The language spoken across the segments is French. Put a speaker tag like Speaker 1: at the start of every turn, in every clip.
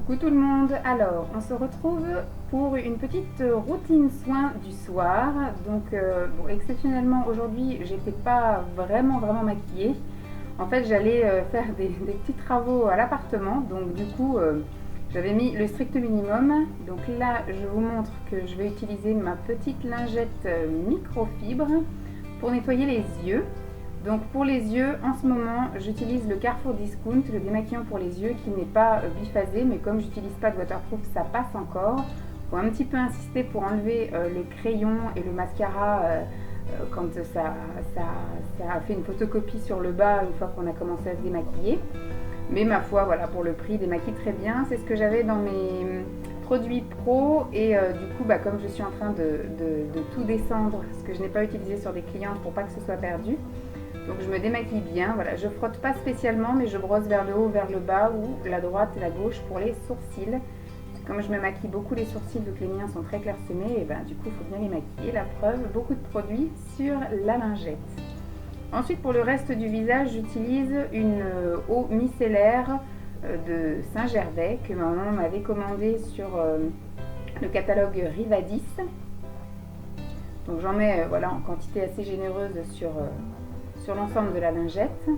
Speaker 1: Coucou tout le monde, alors on se retrouve pour une petite routine soin du soir. Donc bon, exceptionnellement aujourd'hui j'étais pas vraiment maquillée. En fait j'allais faire des petits travaux à l'appartement, donc du coup j'avais mis le strict minimum. Donc là je vous montre que je vais utiliser ma petite lingette microfibre pour nettoyer les yeux. Donc pour les yeux, en ce moment, j'utilise le Carrefour Discount, le démaquillant pour les yeux qui n'est pas biphasé, mais comme j'utilise pas de waterproof, ça passe encore. Faut un petit peu insister pour enlever les crayons et le mascara quand ça a fait une photocopie sur le bas une fois qu'on a commencé à se démaquiller. Mais ma foi, voilà, pour le prix, démaquille très bien. C'est ce que j'avais dans mes produits pro et du coup, comme je suis en train de tout descendre, ce que je n'ai pas utilisé sur des clientes pour pas que ce soit perdu. Donc je me démaquille bien, voilà, je frotte pas spécialement mais je brosse vers le haut, vers le bas ou la droite et la gauche pour les sourcils. Comme je me maquille beaucoup les sourcils vu que les miens sont très clairsemés, et du coup il faut bien les maquiller, la preuve, beaucoup de produits sur la lingette. Ensuite pour le reste du visage, j'utilise une eau micellaire de Saint-Gervais que ma maman m'avait commandée sur le catalogue Rivadis. Donc j'en mets voilà, en quantité assez généreuse sur l'ensemble de la lingette,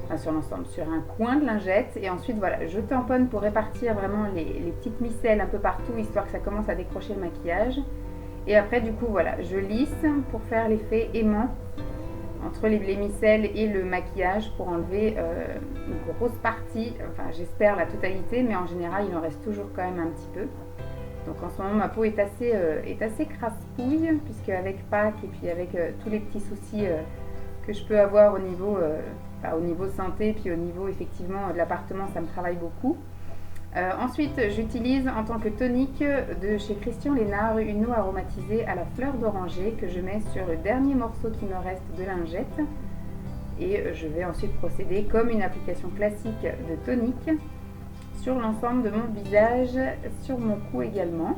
Speaker 1: enfin sur l'ensemble, sur un coin de lingette, et ensuite voilà, je tamponne pour répartir vraiment les petites micelles un peu partout, histoire que ça commence à décrocher le maquillage. Et après du coup voilà, je lisse pour faire l'effet aimant entre les micelles et le maquillage pour enlever une grosse partie, enfin j'espère la totalité, mais en général il en reste toujours quand même un petit peu. Donc en ce moment ma peau est assez crasse-pouille, puisque avec Pâques et puis avec tous les petits soucis que je peux avoir au niveau santé, puis au niveau effectivement de l'appartement, ça me travaille beaucoup. Ensuite, j'utilise en tant que tonique de chez Christian Lénard une eau aromatisée à la fleur d'oranger que je mets sur le dernier morceau qui me reste de lingette. Et je vais ensuite procéder comme une application classique de tonique sur l'ensemble de mon visage, sur mon cou également.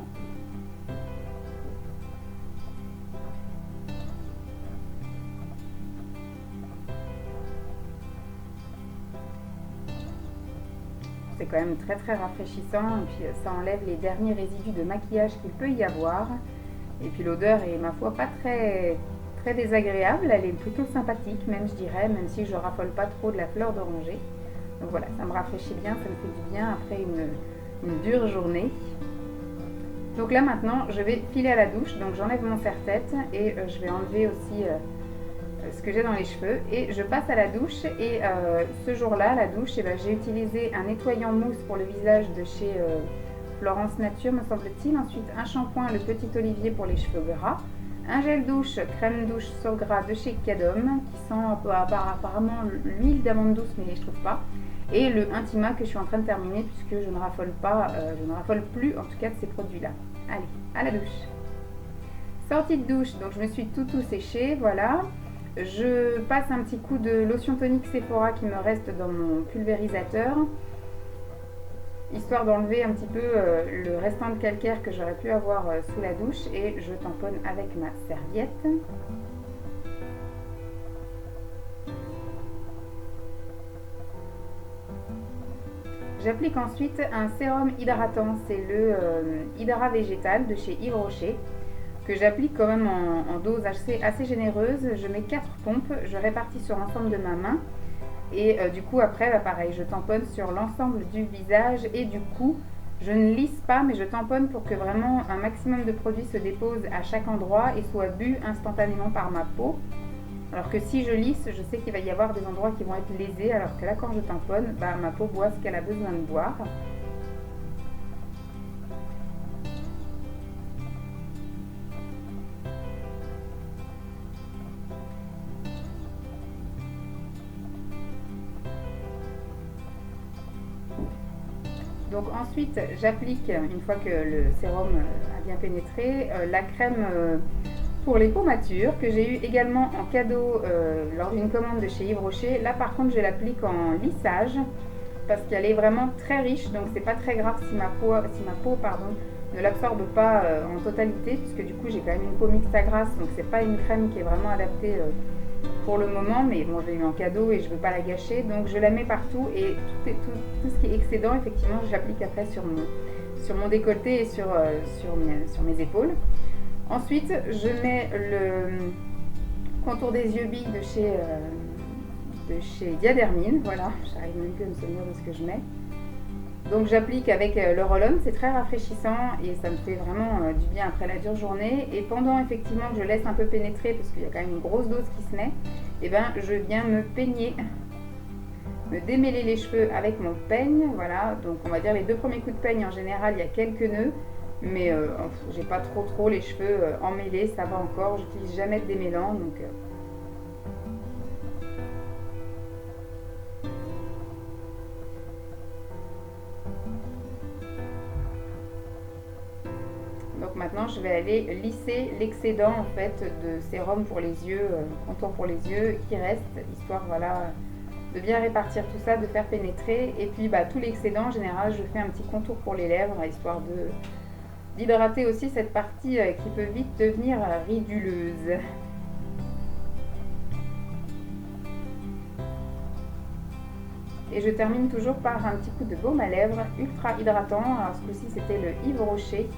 Speaker 1: C'est quand même très rafraîchissant et puis ça enlève les derniers résidus de maquillage qu'il peut y avoir. Et puis l'odeur est ma foi pas très désagréable, elle est plutôt sympathique même je dirais, même si je raffole pas trop de la fleur d'oranger. Donc voilà, ça me rafraîchit bien, ça me fait du bien après une dure journée. Donc là maintenant je vais filer à la douche, donc j'enlève mon serre-tête et je vais enlever aussi ce que j'ai dans les cheveux et je passe à la douche. Et ce jour-là, la douche, j'ai utilisé un nettoyant mousse pour le visage de chez Florence Nature me semble-t-il, ensuite un shampoing le Petit Olivier pour les cheveux gras, un gel douche crème douche sur gras de chez Cadom qui sent apparemment l'huile d'amande douce mais je trouve pas, et le Intima que je suis en train de terminer puisque je ne raffole plus en tout cas de ces produits-là. Allez, à la douche. Sortie de douche, donc je me suis tout séché, voilà. Je passe un petit coup de lotion tonique Sephora qui me reste dans mon pulvérisateur, histoire d'enlever un petit peu le restant de calcaire que j'aurais pu avoir sous la douche, et je tamponne avec ma serviette. J'applique ensuite un sérum hydratant, c'est le Hydra Végétal de chez Yves Rocher, que j'applique quand même en dose assez généreuse. Je mets 4 pompes, je répartis sur l'ensemble de ma main et du coup après pareil, je tamponne sur l'ensemble du visage et du cou. Je ne lisse pas mais je tamponne pour que vraiment un maximum de produit se dépose à chaque endroit et soit bu instantanément par ma peau. Alors que si je lisse, je sais qu'il va y avoir des endroits qui vont être lésés, alors que là quand je tamponne, ma peau boit ce qu'elle a besoin de boire. Donc ensuite j'applique, une fois que le sérum a bien pénétré, la crème pour les peaux matures que j'ai eu également en cadeau lors d'une commande de chez Yves Rocher. Là par contre je l'applique en lissage parce qu'elle est vraiment très riche, donc c'est pas très grave si ma peau ne l'absorbe pas en totalité, puisque du coup j'ai quand même une peau mixte à grasse, donc c'est pas une crème qui est vraiment adaptée pour le moment, mais bon, je l'ai eu en cadeau et je ne veux pas la gâcher, donc je la mets partout et tout ce qui est excédent, effectivement, j'applique après sur mon décolleté et sur mes épaules. Ensuite, je mets le contour des yeux billes de chez Diadermine, voilà, j'arrive même plus à me souvenir de ce que je mets. Donc j'applique avec le roll-on, c'est très rafraîchissant et ça me fait vraiment du bien après la dure journée. Et pendant effectivement que je laisse un peu pénétrer, parce qu'il y a quand même une grosse dose qui se met, et ben je viens me peigner, me démêler les cheveux avec mon peigne. Voilà, donc on va dire les 2 premiers coups de peigne, en général il y a quelques nœuds, mais j'ai pas trop les cheveux emmêlés, ça va encore, j'utilise jamais de démêlant, donc donc maintenant je vais aller lisser l'excédent en fait de sérum pour les yeux, contour pour les yeux qui reste, histoire voilà de bien répartir tout ça, de faire pénétrer. Et puis tout l'excédent en général je fais un petit contour pour les lèvres, histoire d'hydrater aussi cette partie qui peut vite devenir riduleuse. Et je termine toujours par un petit coup de baume à lèvres ultra hydratant. Alors ce coup-ci c'était le Yves Rocher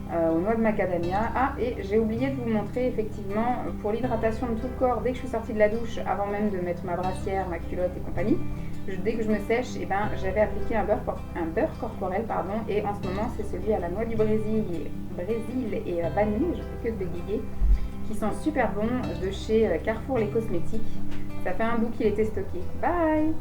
Speaker 1: aux noix de macadamia. Ah, et j'ai oublié de vous montrer effectivement pour l'hydratation de tout le corps, dès que je suis sortie de la douche, avant même de mettre ma brassière, ma culotte et compagnie, dès que je me sèche, j'avais appliqué un beurre corporel, et en ce moment c'est celui à la noix du Brésil et à vanille, je fais que de bégayer, qui sont super bons, de chez Carrefour les cosmétiques. Ça fait un bout qu'il était stocké. Bye!